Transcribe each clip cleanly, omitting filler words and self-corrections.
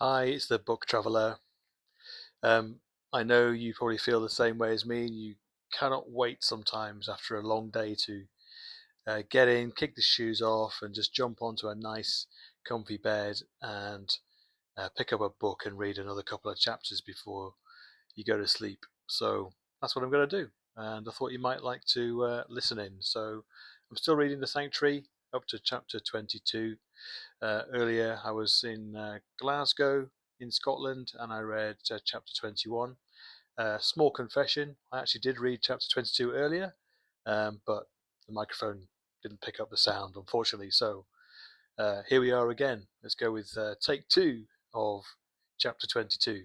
Hi, it's the book traveler. Um, I know you probably feel the same way as me. You cannot wait sometimes after a long day to get in, kick the shoes off, and just jump onto a nice, comfy bed and pick up a book and read another couple of chapters before you go to sleep. So that's what I'm going to do. And I thought you might like to listen in. So I'm still reading The Sanctuary up to chapter 22. Earlier, I was in Glasgow in Scotland and I read chapter 21. Small confession, I actually did read chapter 22 earlier, but the microphone didn't pick up the sound, unfortunately. So here we are again. Let's go with take two of chapter 22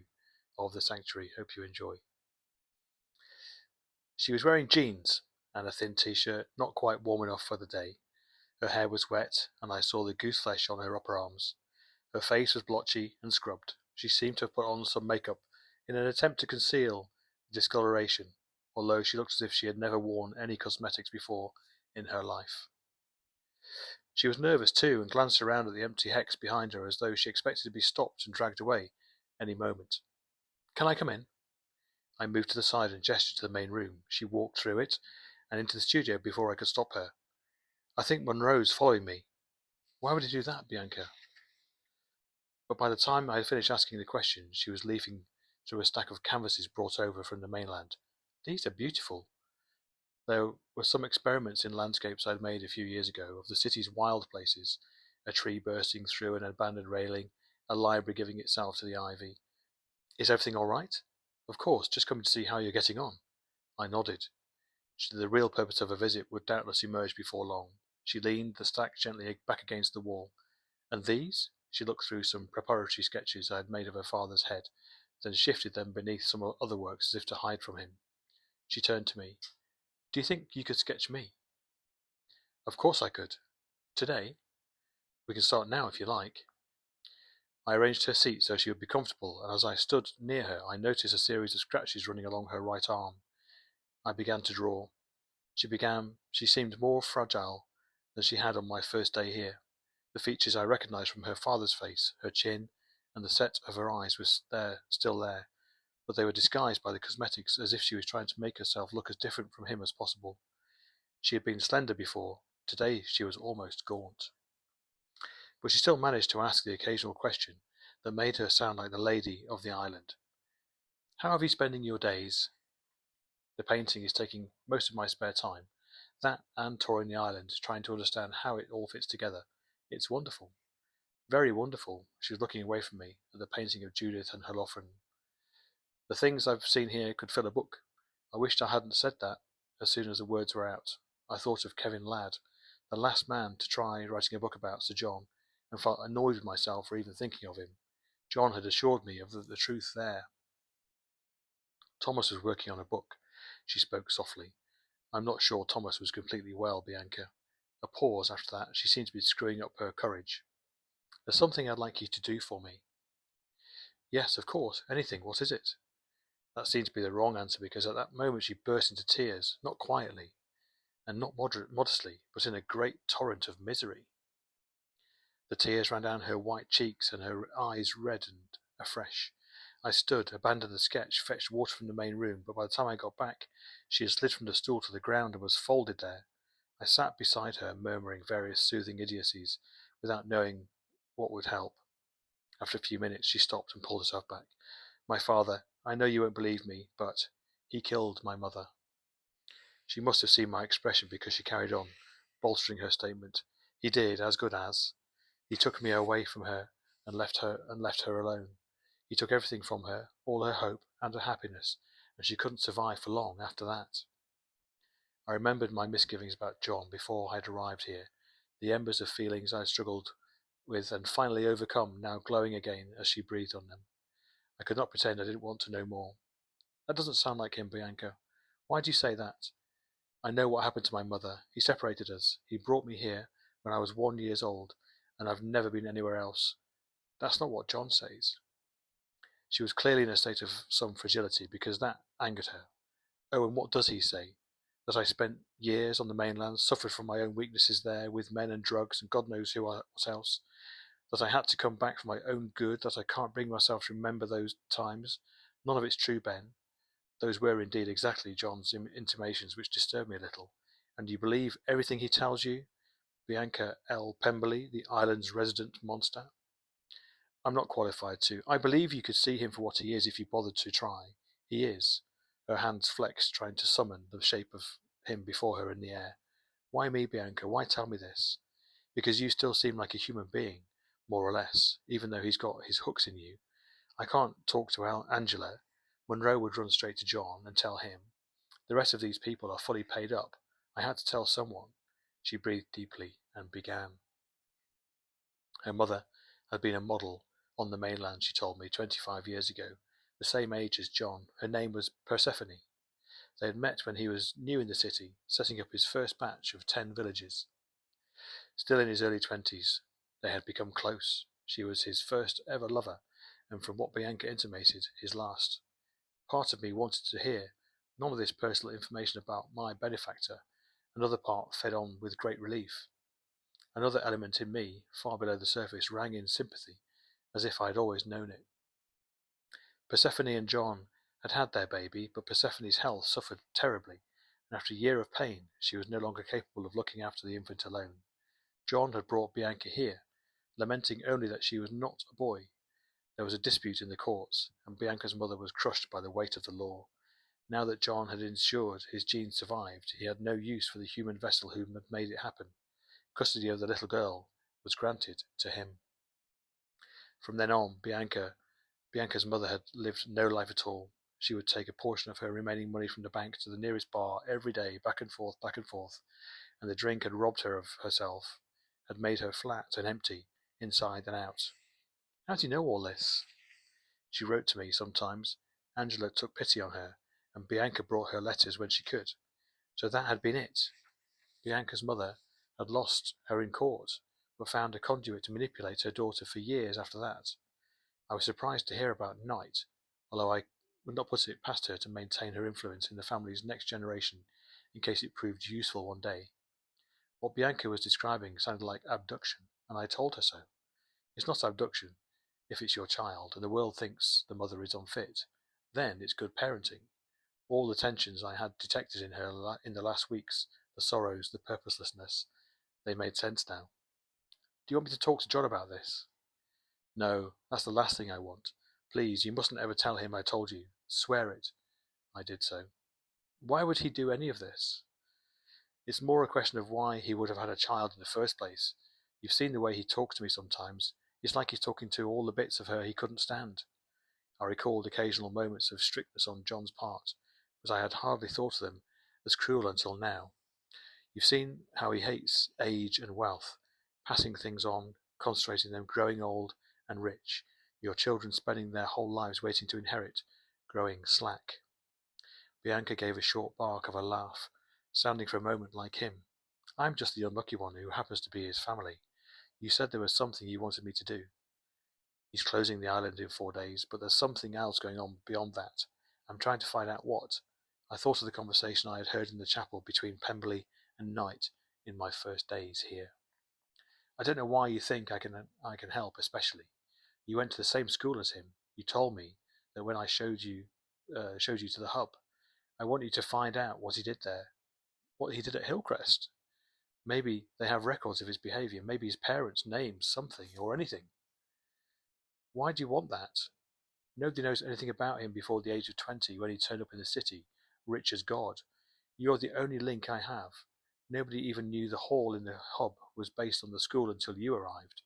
of The Sanctuary. Hope you enjoy. She was wearing jeans and a thin t-shirt, not quite warm enough for the day. Her hair was wet, and I saw the goose flesh on her upper arms. Her face was blotchy and scrubbed. She seemed to have put on some makeup in an attempt to conceal the discoloration, although she looked as if she had never worn any cosmetics before in her life. She was nervous too, and glanced around at the empty hex behind her as though she expected to be stopped and dragged away any moment. "Can I come in?" I moved to the side and gestured to the main room. She walked through it and into the studio before I could stop her. "I think Monroe's following me." "Why would he do that, Bianca?" But by the time I had finished asking the question, she was leafing through a stack of canvases brought over from the mainland. "These are beautiful." There were some experiments in landscapes I'd made a few years ago of the city's wild places, a tree bursting through an abandoned railing, a library giving itself to the ivy. "Is everything all right?" "Of course, just coming to see how you're getting on." I nodded. The real purpose of her visit would doubtless emerge before long. She leaned the stack gently back against the wall. "And these?" She looked through some preparatory sketches I had made of her father's head, then shifted them beneath some other works as if to hide from him. She turned to me. "Do you think you could sketch me?" "Of course I could. Today? We can start now if you like." I arranged her seat so she would be comfortable, and as I stood near her I noticed a series of scratches running along her right arm. I began to draw. She seemed more fragile than she had on my first day here. The features I recognized from her father's face, her chin, and the set of her eyes still there, but they were disguised by the cosmetics as if she was trying to make herself look as different from him as possible. She had been slender before. Today she was almost gaunt. But she still managed to ask the occasional question that made her sound like the lady of the island. "How have you spending your days?" The painting is taking most of my spare time. That and touring the island, trying to understand how it all fits together. It's wonderful. Very wonderful. She was looking away from me at the painting of Judith and Holofernes. "The things I've seen here could fill a book." I wished I hadn't said that as soon as the words were out. I thought of Kevin Ladd, the last man to try writing a book about Sir John, and felt annoyed with myself for even thinking of him. John had assured me of the truth there. "Thomas was working on a book." She spoke softly. "I'm not sure Thomas was completely well, Bianca." A pause after that. She seemed to be screwing up her courage. "There's something I'd like you to do for me." "Yes, of course. Anything. What is it?" That seemed to be the wrong answer because at that moment she burst into tears, not quietly, and not modestly, but in a great torrent of misery. The tears ran down her white cheeks and her eyes reddened afresh. I stood, abandoned the sketch, fetched water from the main room, but by the time I got back, she had slid from the stool to the ground and was folded there. I sat beside her, murmuring various soothing idiocies, without knowing what would help. After a few minutes, she stopped and pulled herself back. "My father, I know you won't believe me, but he killed my mother." She must have seen my expression because she carried on, bolstering her statement. "He did, as good as. He took me away from her and left her alone. He took everything from her, all her hope and her happiness, and she couldn't survive for long after that." I remembered my misgivings about John before I had arrived here, the embers of feelings I had struggled with and finally overcome now glowing again as she breathed on them. I could not pretend I didn't want to know more. "That doesn't sound like him, Bianca." "Why do you say that?" "I know what happened to my mother. He separated us. He brought me here when I was 1 year old, and I've never been anywhere else." "That's not what John says." She was clearly in a state of some fragility, because that angered her. "Oh, and what does he say?" "That I spent years on the mainland, suffered from my own weaknesses there, with men and drugs, and God knows what else." that I had to come back for my own good, that I can't bring myself to remember those times. None of it's true, Ben. Those were indeed exactly John's intimations which disturbed me a little. And you believe everything he tells you? Bianca L. Pemberley, the island's resident monster? I'm not qualified to. I believe you could see him for what he is if you bothered to try. He is. Her hands flexed, trying to summon the shape of him before her in the air. Why me, Bianca? Why tell me this? Because you still seem like a human being, more or less, even though he's got his hooks in you. I can't talk to Angela. Monroe would run straight to John and tell him. The rest of these people are fully paid up. I had to tell someone. She breathed deeply and began. Her mother had been a model on the mainland, she told me, 25 years ago, the same age as John. Her name was Persephone. They had met when he was new in the city, setting up his first batch of 10 villages. Still in his early 20s, they had become close. She was his first ever lover, and from what Bianca intimated, his last. Part of me wanted to hear none of this personal information about my benefactor. Another part fed on with great relief. Another element in me, far below the surface, rang in sympathy, as if I had always known it. Persephone and John had had their baby, but Persephone's health suffered terribly, and after a year of pain, she was no longer capable of looking after the infant alone. John had brought Bianca here, lamenting only that she was not a boy. There was a dispute in the courts, and Bianca's mother was crushed by the weight of the law. Now that John had ensured his genes survived, he had no use for the human vessel who had made it happen. Custody of the little girl was granted to him. From then on, Bianca's mother had lived no life at all. She would take a portion of her remaining money from the bank to the nearest bar every day, back and forth, and the drink had robbed her of herself, had made her flat and empty, inside and out. How do you know all this? She wrote to me sometimes. Angela took pity on her, and Bianca brought her letters when she could. So that had been it. Bianca's mother had lost her in court, but found a conduit to manipulate her daughter for years after that. I was surprised to hear about Knight, although I would not put it past her to maintain her influence in the family's next generation in case it proved useful one day. What Bianca was describing sounded like abduction, and I told her so. It's not abduction if it's your child and the world thinks the mother is unfit. Then it's good parenting. All the tensions I had detected in her in the last weeks, the sorrows, the purposelessness, they made sense now. Do you want me to talk to John about this? No, that's the last thing I want. Please, you mustn't ever tell him I told you. Swear it. I did so. Why would he do any of this? It's more a question of why he would have had a child in the first place. You've seen the way he talks to me sometimes. It's like he's talking to all the bits of her he couldn't stand. I recalled occasional moments of strictness on John's part, but I had hardly thought of them as cruel until now. You've seen how he hates age and wealth, passing things on, concentrating them, growing old and rich, your children spending their whole lives waiting to inherit, growing slack. Bianca gave a short bark of a laugh, sounding for a moment like him. I'm just the unlucky one who happens to be his family. You said there was something you wanted me to do. He's closing the island in 4 days, but there's something else going on beyond that. I'm trying to find out what. I thought of the conversation I had heard in the chapel between Pemberley and Knight in my first days here. I don't know why you think I can help, especially. You went to the same school as him. You told me that when I showed you to the hub. I want you to find out what he did there, what he did at Hillcrest. Maybe they have records of his behavior, maybe his parents' names, something, or anything. Why do you want that? Nobody knows anything about him before the age of 20 when he turned up in the city, rich as God. You're the only link I have. Nobody even knew the hall in the hub was based on the school until you arrived.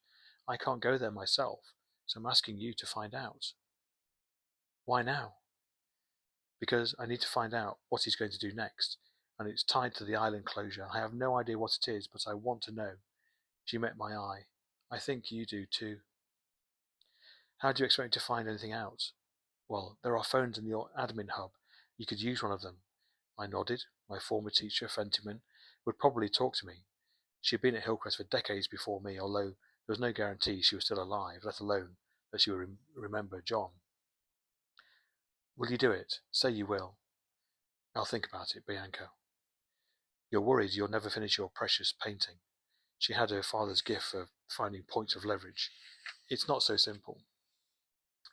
I can't go there myself, so I'm asking you to find out. Why now? Because I need to find out what he's going to do next, and it's tied to the island closure. I have no idea what it is, but I want to know. She met my eye. I think you do too. How do you expect to find anything out? Well, there are phones in your admin hub. You could use one of them. I nodded. My former teacher, Fentiman, would probably talk to me. She had been at Hillcrest for decades before me, although there was no guarantee she was still alive, let alone that she would remember John. Will you do it? Say you will. I'll think about it, Bianca. You're worried you'll never finish your precious painting. She had her father's gift for finding points of leverage. It's not so simple.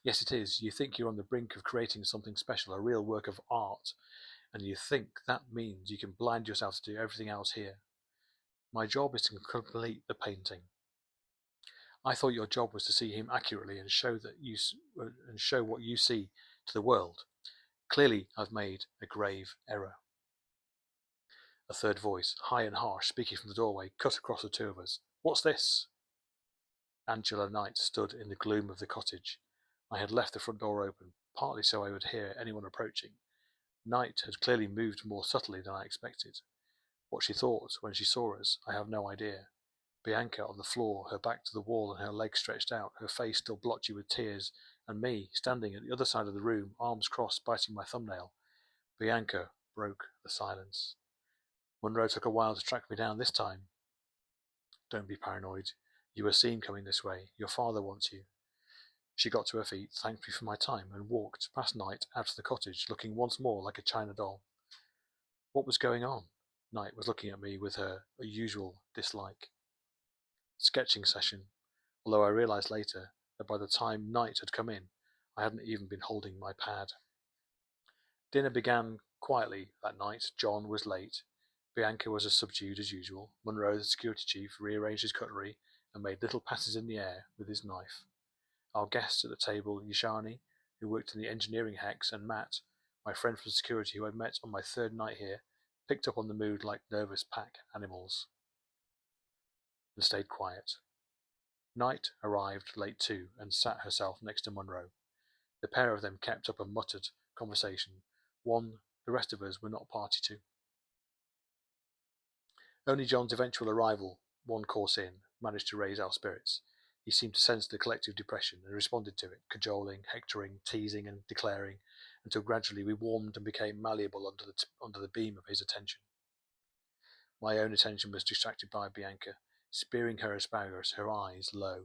Yes, it is. You think you're on the brink of creating something special, a real work of art, and you think that means you can blind yourself to do everything else here. My job is to complete the painting. I thought your job was to see him accurately and show what you see to the world. Clearly, I've made a grave error. A third voice, high and harsh, speaking from the doorway, cut across the two of us. What's this? Angela Knight stood in the gloom of the cottage. I had left the front door open, partly so I would hear anyone approaching. Knight had clearly moved more subtly than I expected. What she thought when she saw us, I have no idea. Bianca on the floor, her back to the wall and her legs stretched out, her face still blotchy with tears, and me, standing at the other side of the room, arms crossed, biting my thumbnail. Bianca broke the silence. Munro took a while to track me down this time. Don't be paranoid. You were seen coming this way. Your father wants you. She got to her feet, thanked me for my time, and walked past Knight out of the cottage, looking once more like a china doll. What was going on? Knight was looking at me with her usual dislike. Sketching session, although I realized later that by the time Knight had come in, I hadn't even been holding my pad. Dinner began quietly that night. John was late. Bianca was as subdued as usual. Munro, the security chief, rearranged his cutlery and made little passes in the air with his knife. Our guests at the table, Yashani, who worked in the engineering hex, and Matt, my friend from security who I'd met on my third night here, picked up on the mood like nervous pack animals and stayed quiet. Knight arrived late too and sat herself next to Munro. The pair of them kept up a muttered conversation, one the rest of us were not party to. Only John's eventual arrival, one course in, managed to raise our spirits. He seemed to sense the collective depression and responded to it, cajoling, hectoring, teasing, and declaring, until gradually we warmed and became malleable under the beam of his attention. My own attention was distracted by Bianca, spearing her asparagus, her eyes low.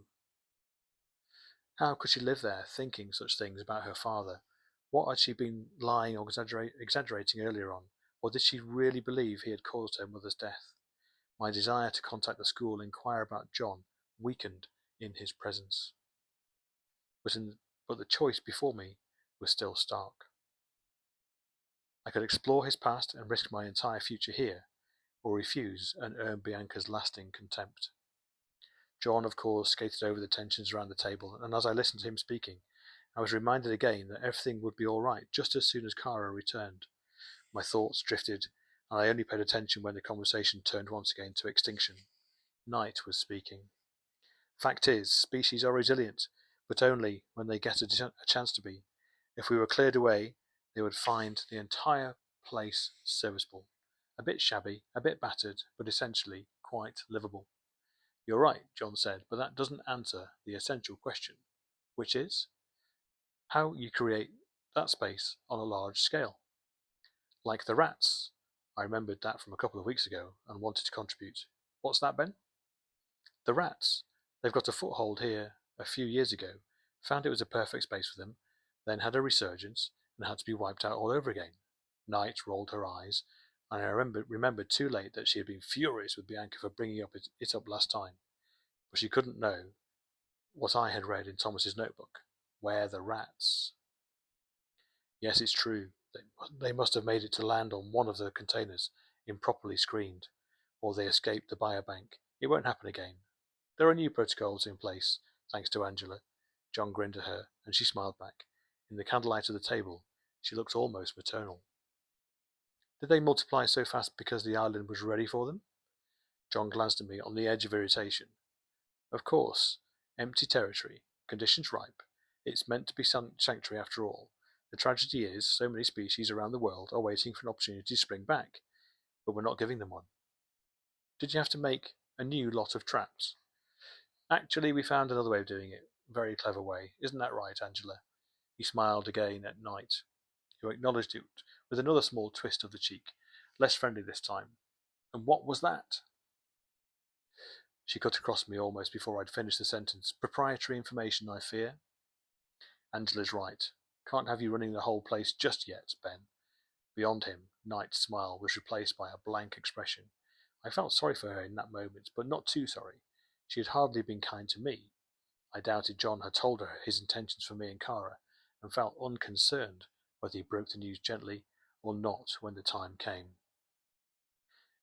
How could she live there, thinking such things about her father? What had she been lying or exaggerating earlier on? Or did she really believe he had caused her mother's death? My desire to contact the school and inquire about John weakened in his presence. But the choice before me was still stark. I could explore his past and risk my entire future here, or refuse and earn Bianca's lasting contempt. John, of course, skated over the tensions around the table, and as I listened to him speaking, I was reminded again that everything would be all right just as soon as Kara returned. My thoughts drifted, and I only paid attention when the conversation turned once again to extinction. Knight was speaking. Fact is, species are resilient, but only when they get a chance to be. If we were cleared away, they would find the entire place serviceable. A bit shabby, a bit battered, but essentially quite livable. You're right, John said, but that doesn't answer the essential question, which is how you create that space on a large scale. Like the rats. I remembered that from a couple of weeks ago and wanted to contribute. What's that, Ben? The rats. They've got a foothold here a few years ago, found it was a perfect space for them, then had a resurgence and had to be wiped out all over again. Knight rolled her eyes, and I remembered too late that she had been furious with Bianca for bringing it up last time. But she couldn't know what I had read in Thomas's notebook. Where the rats? Yes, it's true. They must have made it to land on one of the containers, improperly screened, or they escaped the biobank. It won't happen again. There are new protocols in place, thanks to Angela. John grinned at her, and she smiled back. In the candlelight of the table, she looked almost maternal. Did they multiply so fast because the island was ready for them? John glanced at me on the edge of irritation. Of course. Empty territory. Conditions ripe. It's meant to be sanctuary after all. The tragedy is, so many species around the world are waiting for an opportunity to spring back, but we're not giving them one. Did you have to make a new lot of traps? Actually, we found another way of doing it. Very clever way. Isn't that right, Angela? He smiled again at Knight, who acknowledged it with another small twist of the cheek, less friendly this time. And what was that? She cut across me almost before I'd finished the sentence. Proprietary information, I fear. Angela's right. Can't have you running the whole place just yet, Ben. Beyond him, Knight's smile was replaced by a blank expression. I felt sorry for her in that moment, but not too sorry. She had hardly been kind to me. I doubted John had told her his intentions for me and Kara, and felt unconcerned whether he broke the news gently or not when the time came.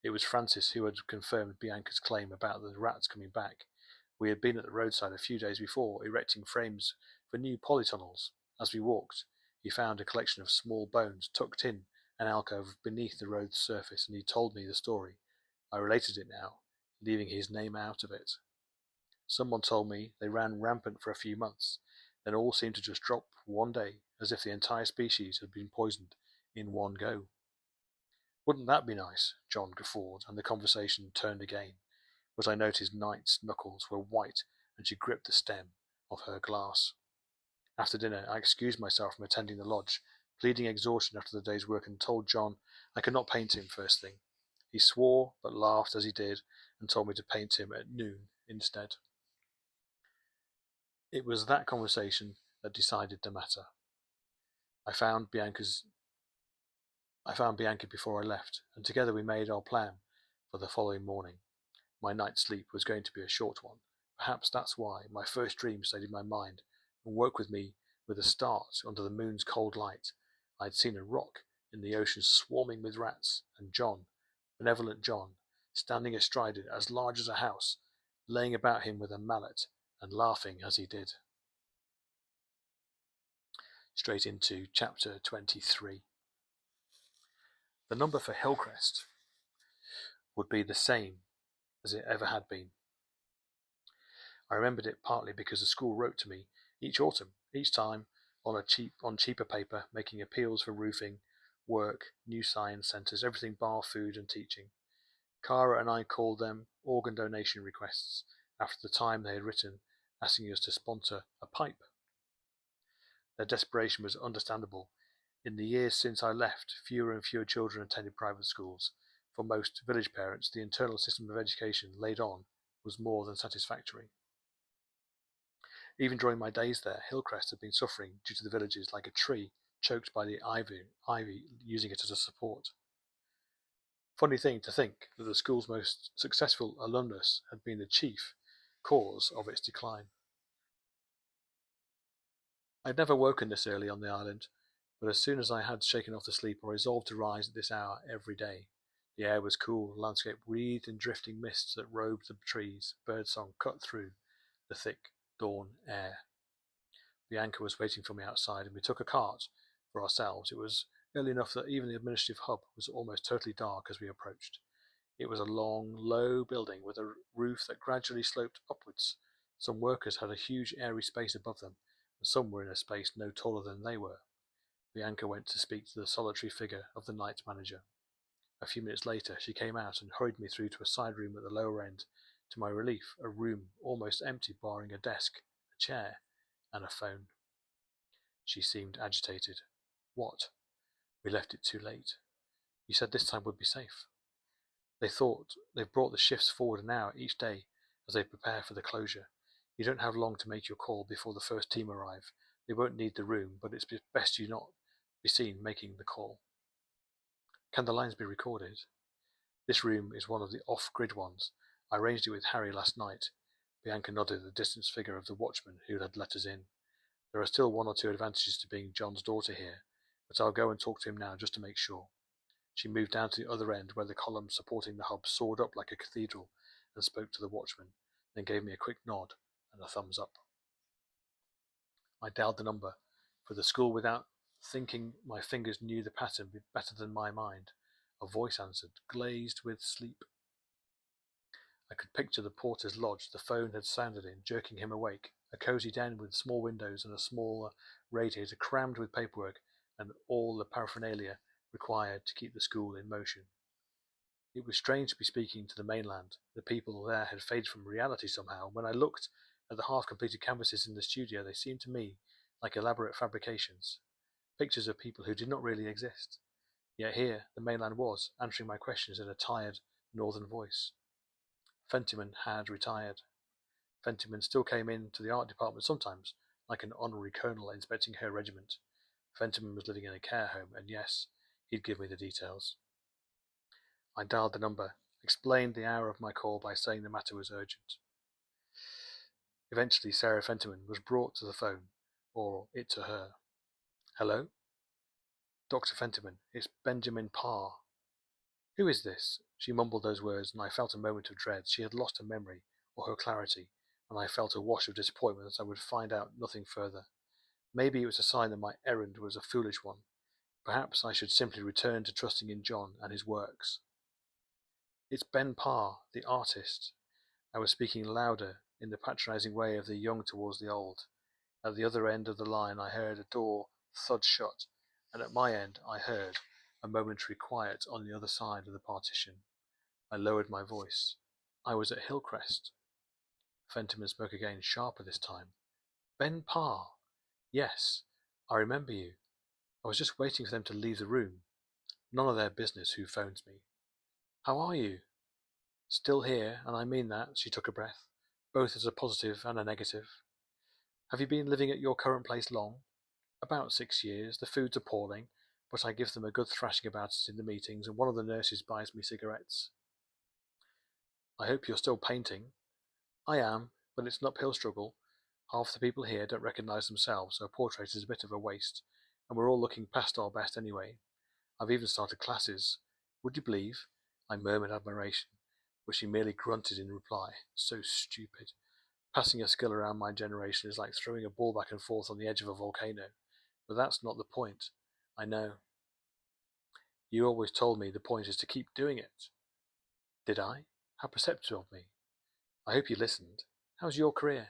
It was Francis who had confirmed Bianca's claim about the rats coming back. We had been at the roadside a few days before, erecting frames for new polytunnels. As we walked, he found a collection of small bones tucked in an alcove beneath the road's surface, and he told me the story. I related it now, leaving his name out of it. Someone told me they ran rampant for a few months, then all seemed to just drop one day, as if the entire species had been poisoned in one go. Wouldn't that be nice? John guffawed, and the conversation turned again, but I noticed Knight's knuckles were white and she gripped the stem of her glass. After dinner, I excused myself from attending the lodge, pleading exhaustion after the day's work, and told John I could not paint him first thing. He swore, but laughed as he did, and told me to paint him at noon instead. It was that conversation that decided the matter. I found Bianca before I left, and together we made our plan for the following morning. My night's sleep was going to be a short one. Perhaps that's why my first dream stayed in my mind and woke with me with a start under the moon's cold light. I had seen a rock in the ocean swarming with rats, and John, benevolent John, standing astride it as large as a house, laying about him with a mallet and laughing as he did. Straight into chapter 23. The number for Hillcrest would be the same as it ever had been. I remembered it partly because the school wrote to me each autumn, each time on cheaper paper, making appeals for roofing, work, new science centres, everything bar food and teaching. Kara and I called them organ donation requests after the time they had written asking us to sponsor a pipe. Their desperation was understandable. In the years since I left, fewer and fewer children attended private schools. For most village parents, the internal system of education laid on was more than satisfactory. Even during my days there, Hillcrest had been suffering due to the villages like a tree choked by the ivy using it as a support. Funny thing to think that the school's most successful alumnus had been the chief cause of its decline. I had never woken this early on the island, but as soon as I had shaken off the sleep, I resolved to rise at this hour every day. The air was cool, the landscape wreathed in drifting mists that robed the trees, birdsong cut through the thick dawn air. Bianca was waiting for me outside, and we took a cart for ourselves. It was early enough that even the administrative hub was almost totally dark as we approached. It was a long, low building with a roof that gradually sloped upwards. Some workers had a huge airy space above them, and some were in a space no taller than they were. Bianca went to speak to the solitary figure of the night manager. A few minutes later, she came out and hurried me through to a side room at the lower end. To my relief, a room almost empty, barring a desk, a chair, and a phone. She seemed agitated. What? We left it too late. You said this time would be safe. They've brought the shifts forward an hour each day as they prepare for the closure. You don't have long to make your call before the first team arrive. They won't need the room, but it's best you not be seen making the call. Can the lines be recorded? This room is one of the off-grid ones. I arranged it with Harry last night. Bianca nodded at the distant figure of the watchman who had let us in. There are still one or two advantages to being John's daughter here, but I'll go and talk to him now just to make sure. She moved down to the other end where the columns supporting the hub soared up like a cathedral and spoke to the watchman, then gave me a quick nod and a thumbs up. I dialed the number for the school without thinking my fingers knew the pattern better than my mind. A voice answered, glazed with sleep. I could picture the porter's lodge the phone had sounded in, jerking him awake, a cosy den with small windows and a smaller radiator crammed with paperwork and all the paraphernalia required to keep the school in motion. It was strange to be speaking to the mainland. The people there had faded from reality somehow. When I looked at the half-completed canvases in the studio, they seemed to me like elaborate fabrications, pictures of people who did not really exist. Yet here the mainland was, answering my questions in a tired northern voice. Fentiman had retired. Fentiman still came in to the art department sometimes, like an honorary colonel inspecting her regiment. Fentiman was living in a care home, and yes, he'd give me the details. I dialed the number explained the hour of my call by saying the matter was urgent. Eventually, Sarah Fentiman was brought to the phone, or it to her. Hello? Dr. Fentiman, it's Benjamin Parr. Who is this? She mumbled those words, and I felt a moment of dread. She had lost her memory, or her clarity, and I felt a wash of disappointment that I would find out nothing further. Maybe it was a sign that my errand was a foolish one. Perhaps I should simply return to trusting in John and his works. It's Ben Parr, the artist. I was speaking louder, in the patronizing way of the young towards the old. At the other end of the line I heard a door thud shut, and at my end I heard a momentary quiet on the other side of the partition. I lowered my voice. I was at Hillcrest. Fentiman spoke again, sharper this time. Ben Parr. Yes, I remember you. I was just waiting for them to leave the room. None of their business who phones me. How are you? Still here, and I mean that, she took a breath, both as a positive and a negative. Have you been living at your current place long? About 6 years. The food's appalling, but I give them a good thrashing about it in the meetings, and one of the nurses buys me cigarettes. I hope you're still painting. I am, but it's an uphill struggle. Half the people here don't recognize themselves, so a portrait is a bit of a waste, and we're all looking past our best anyway. I've even started classes. Would you believe? I murmured admiration, but she merely grunted in reply. So stupid. Passing a skill around my generation is like throwing a ball back and forth on the edge of a volcano. But that's not the point. I know. You always told me the point is to keep doing it. Did I? How perceptive of me. I hope you listened. How's your career?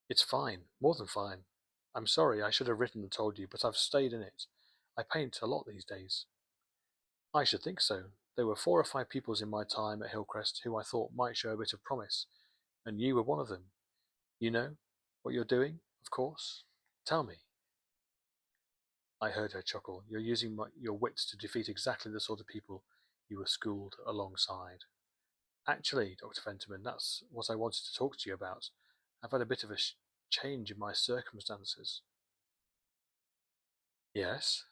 It's fine, more than fine. I'm sorry, I should have written and told you, but I've stayed in it. I paint a lot these days. I should think so. There were 4 or 5 pupils in my time at Hillcrest who I thought might show a bit of promise, and you were one of them. You know what you're doing, of course? Tell me. I heard her chuckle. You're using your wits to defeat exactly the sort of people you were schooled alongside. Actually, Dr. Fentiman, that's what I wanted to talk to you about. I've had a bit of a change in my circumstances. Yes?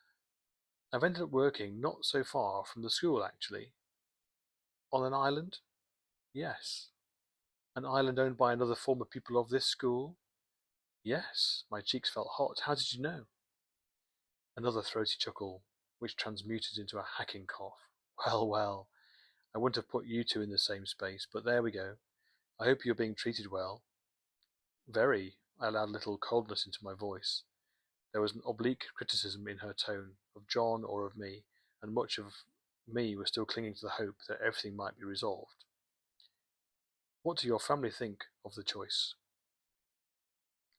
I've ended up working not so far from the school, actually. On an island? Yes. An island owned by another former pupil of this school? Yes. My cheeks felt hot. How did you know? Another throaty chuckle, which transmuted into a hacking cough. Well, well, I wouldn't have put you two in the same space, but there we go. I hope you're being treated well. Very. I allowed a little coldness into my voice. There was an oblique criticism in her tone, of John or of me, and much of me was still clinging to the hope that everything might be resolved. What do your family think of the choice?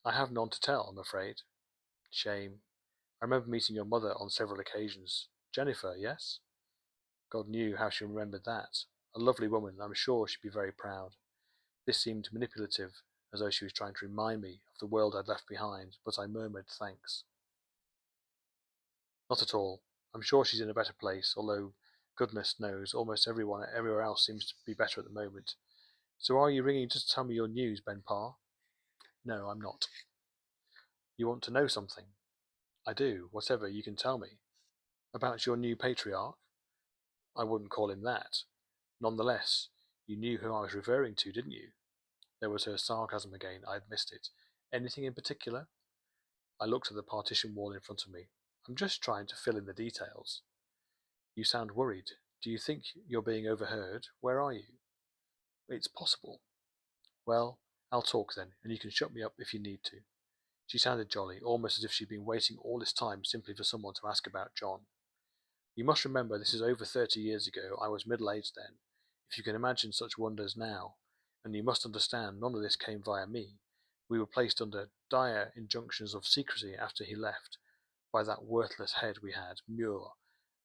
I have none to tell, I'm afraid. Shame. I remember meeting your mother on several occasions. Jennifer, yes? God knew how she remembered that. A lovely woman, I'm sure she'd be very proud. This seemed manipulative, as though she was trying to remind me of the world I'd left behind, but I murmured thanks. Not at all. I'm sure she's in a better place, although, goodness knows, almost everyone everywhere else seems to be better at the moment. So are you ringing just to tell me your news, Ben Parr? No, I'm not. You want to know something? I do, whatever you can tell me. About your new patriarch? I wouldn't call him that. Nonetheless, you knew who I was referring to, didn't you? There was her sarcasm again. I had missed it. Anything in particular? I looked at the partition wall in front of me. I'm just trying to fill in the details. You sound worried. Do you think you're being overheard? Where are you? It's possible. Well, I'll talk then, and you can shut me up if you need to. She sounded jolly, almost as if she'd been waiting all this time simply for someone to ask about John. You must remember this is over 30 years ago. I was middle-aged then, if you can imagine such wonders now, and you must understand none of this came via me. We were placed under dire injunctions of secrecy after he left, by that worthless head we had, Muir,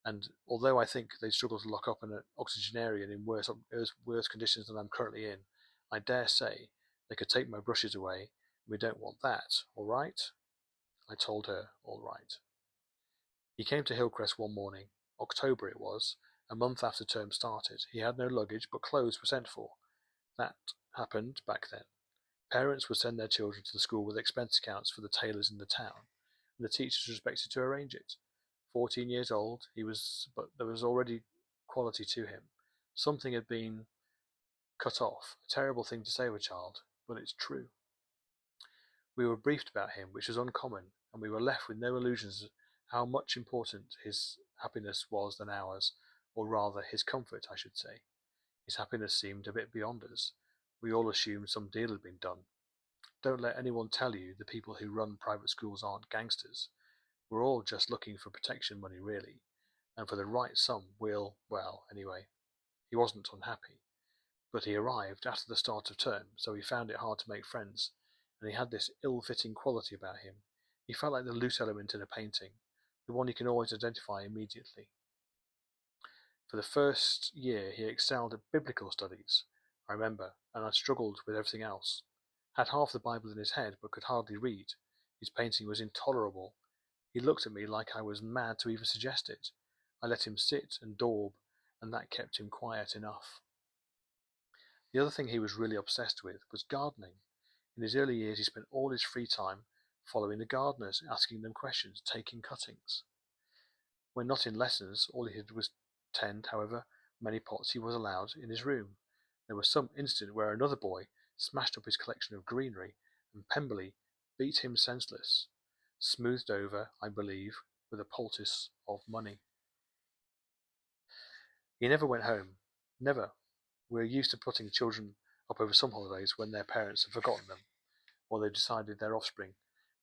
and although I think they'd struggle to lock up an octogenarian in worse conditions than I'm currently in, I dare say they could take my brushes away, and we don't want that, all right? I told her, all right. He came to Hillcrest one morning. October it was, a month after term started. He had no luggage, but clothes were sent for. That happened back then. Parents would send their children to the school with expense accounts for the tailors in the town, and the teachers were expected to arrange it. 14 years old, he was, but there was already quality to him. Something had been cut off. A terrible thing to say of a child, but it's true. We were briefed about him, which was uncommon, and we were left with no illusions how much important his happiness was than ours, or rather his comfort, I should say. His happiness seemed a bit beyond us. We all assumed some deal had been done. Don't let anyone tell you the people who run private schools aren't gangsters. We're all just looking for protection money, really, and for the right sum well, anyway. He wasn't unhappy, but he arrived after the start of term, so he found it hard to make friends, and he had this ill-fitting quality about him. He felt like the loose element in a painting, the one you can always identify immediately. For the first year he excelled at biblical studies, I remember, and I struggled with everything else. Had half the Bible in his head, but could hardly read. His painting was intolerable. He looked at me like I was mad to even suggest it. I let him sit and daub, and that kept him quiet enough. The other thing he was really obsessed with was gardening. In his early years he spent all his free time following the gardeners, asking them questions, taking cuttings. When not in lessons, all he did was tend, however many pots he was allowed in his room. There was some incident where another boy smashed up his collection of greenery, and Pemberley beat him senseless, smoothed over, I believe, with a poultice of money. He never went home. Never. We were used to putting children up over summer holidays when their parents had forgotten them, or they decided their offspring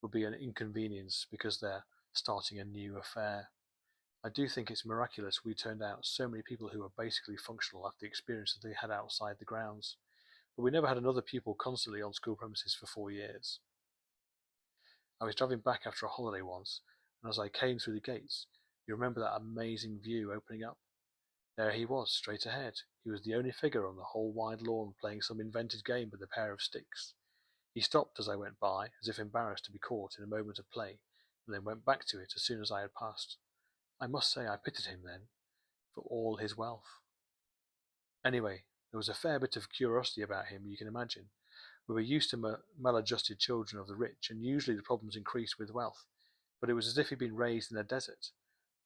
would be an inconvenience because they're starting a new affair. I do think it's miraculous we turned out so many people who were basically functional after the experiences they had outside the grounds, but we never had another pupil constantly on school premises for 4 years. I was driving back after a holiday once, and as I came through the gates, you remember that amazing view opening up? There he was, straight ahead. He was the only figure on the whole wide lawn playing some invented game with a pair of sticks. He stopped as I went by, as if embarrassed to be caught in a moment of play, and then went back to it as soon as I had passed. I must say I pitied him then, for all his wealth. Anyway, there was a fair bit of curiosity about him, you can imagine. We were used to maladjusted children of the rich, and usually the problems increased with wealth, but it was as if he'd been raised in a desert.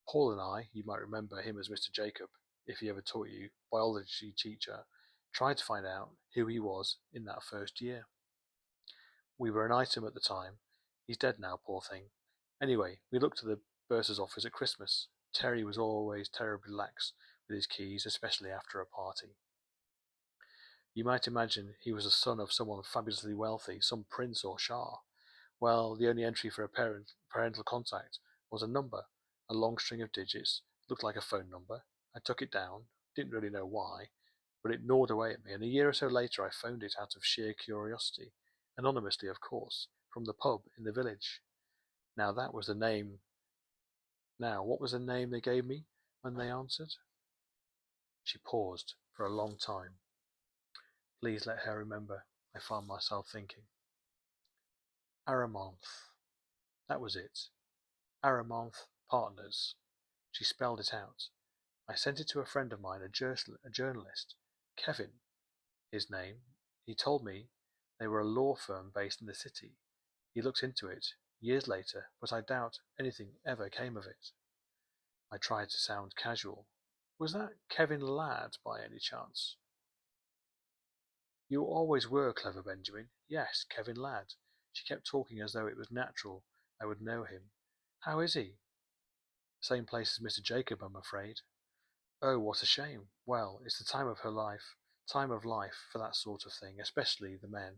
Paul and I, you might remember him as Mr. Jacob, if he ever taught you, biology teacher, tried to find out who he was in that first year. We were an item at the time. He's dead now, poor thing. Anyway, we looked at the bursar's office at Christmas. Terry was always terribly lax with his keys, especially after a party. You might imagine he was the son of someone fabulously wealthy, some prince or shah. Well, the only entry for a parental contact was a number, a long string of digits, looked like a phone number. I took it down, didn't really know why, but it gnawed away at me, and a year or so later I phoned it out of sheer curiosity, anonymously of course, from the pub in the village. Now that was the name. Now, what was the name they gave me when they answered? She paused for a long time. Please let her remember, I found myself thinking. Aramonth. That was it. Aramonth Partners. She spelled it out. I sent it to a friend of mine, a journalist. Kevin, his name. He told me they were a law firm based in the city. He looked into it years later, but I doubt anything ever came of it. I tried to sound casual. Was that Kevin Ladd by any chance? You always were clever, Benjamin. Yes, Kevin Ladd. She kept talking as though it was natural I would know him. How is he? Same place as Mr. Jacob, I'm afraid. Oh, what a shame. Well, it's the time of life for that sort of thing, especially the men.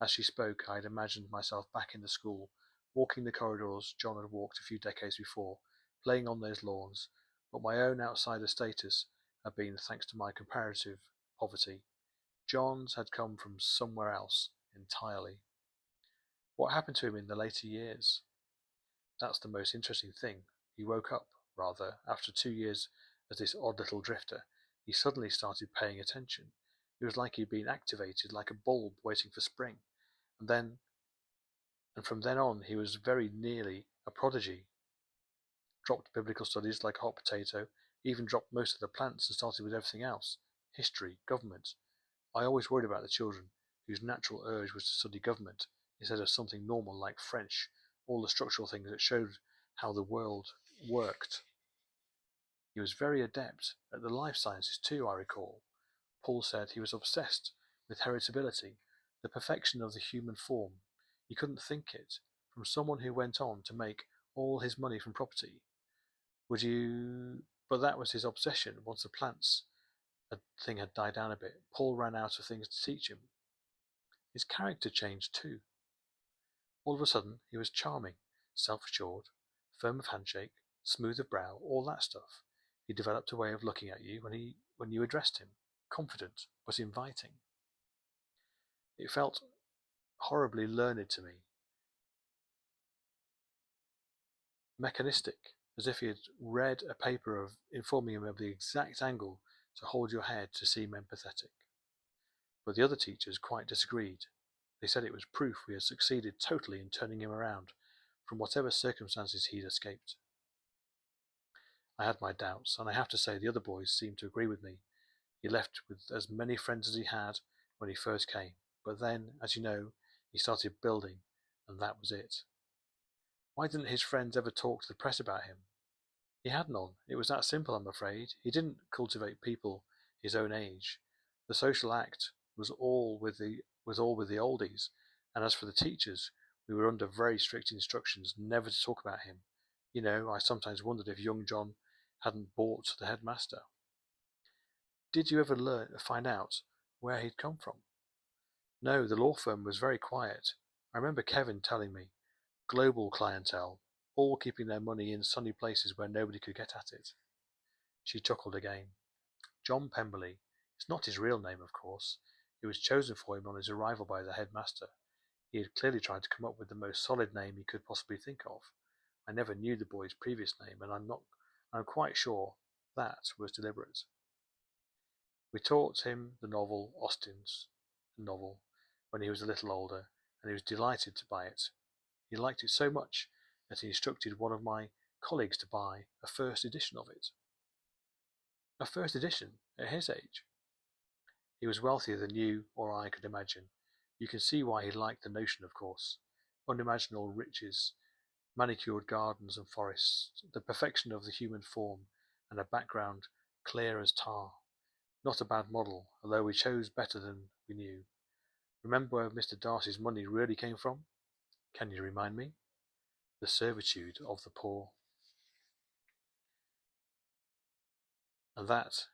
As she spoke, I had imagined myself back in the school, walking the corridors John had walked a few decades before, playing on those lawns, but my own outsider status had been thanks to my comparative poverty. John's had come from somewhere else entirely. What happened to him in the later years? That's the most interesting thing. He woke up, rather, after 2 years as this odd little drifter. He suddenly started paying attention. It was like he'd been activated, like a bulb waiting for spring. And from then on, he was very nearly a prodigy. Dropped biblical studies like a hot potato, even dropped most of the plants and started with everything else. History, government. I always worried about the children, whose natural urge was to study government, instead of something normal like French, all the structural things that showed how the world worked. He was very adept at the life sciences too, I recall. Paul said he was obsessed with heritability, the perfection of the human form. He couldn't think it, from someone who went on to make all his money from property. Would you... But that was his obsession. Once the plants thing had died down a bit, Paul ran out of things to teach him. His character changed too. All of a sudden, he was charming, self-assured, firm of handshake, smooth of brow, all that stuff. He developed a way of looking at you when you addressed him, confident but inviting. It felt horribly learned to me, mechanistic, as if he had read a paper informing him of the exact angle to hold your head to seem empathetic. But the other teachers quite disagreed. They said it was proof we had succeeded totally in turning him around from whatever circumstances he'd escaped. I had my doubts, and I have to say the other boys seemed to agree with me. He left with as many friends as he had when he first came, but then, as you know, he started building, and that was it. Why didn't his friends ever talk to the press about him? He had none. It was that simple, I'm afraid. He didn't cultivate people his own age. The social act was all with the oldies, and as for the teachers, we were under very strict instructions never to talk about him. You know, I sometimes wondered if young John hadn't bought the headmaster. Did you ever find out where he'd come from? No, the law firm was very quiet. I remember Kevin telling me. Global clientele, all keeping their money in sunny places where nobody could get at it. She chuckled again. John Pemberley. It's not his real name, of course. It was chosen for him on his arrival by the headmaster. He had clearly tried to come up with the most solid name he could possibly think of. I never knew the boy's previous name, and I'm quite sure that was deliberate. We taught him the novel Austen's novel when he was a little older, and he was delighted to buy it. He liked it so much that he instructed one of my colleagues to buy a first edition of it. A first edition at his age. He was wealthier than you or I could imagine. You can see why he liked the notion, of course. Unimaginable riches, manicured gardens and forests, the perfection of the human form, and a background clear as tar. Not a bad model, although we chose better than we knew. Remember where Mr. Darcy's money really came from? Can you remind me? The servitude of the poor. And that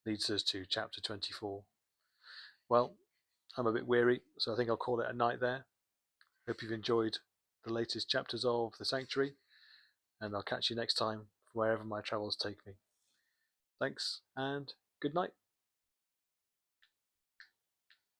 leads us to chapter 24. Well, I'm a bit weary, so I think I'll call it a night there. Hope you've enjoyed the latest chapters of The Sanctuary, and I'll catch you next time wherever my travels take me. Thanks, and good night.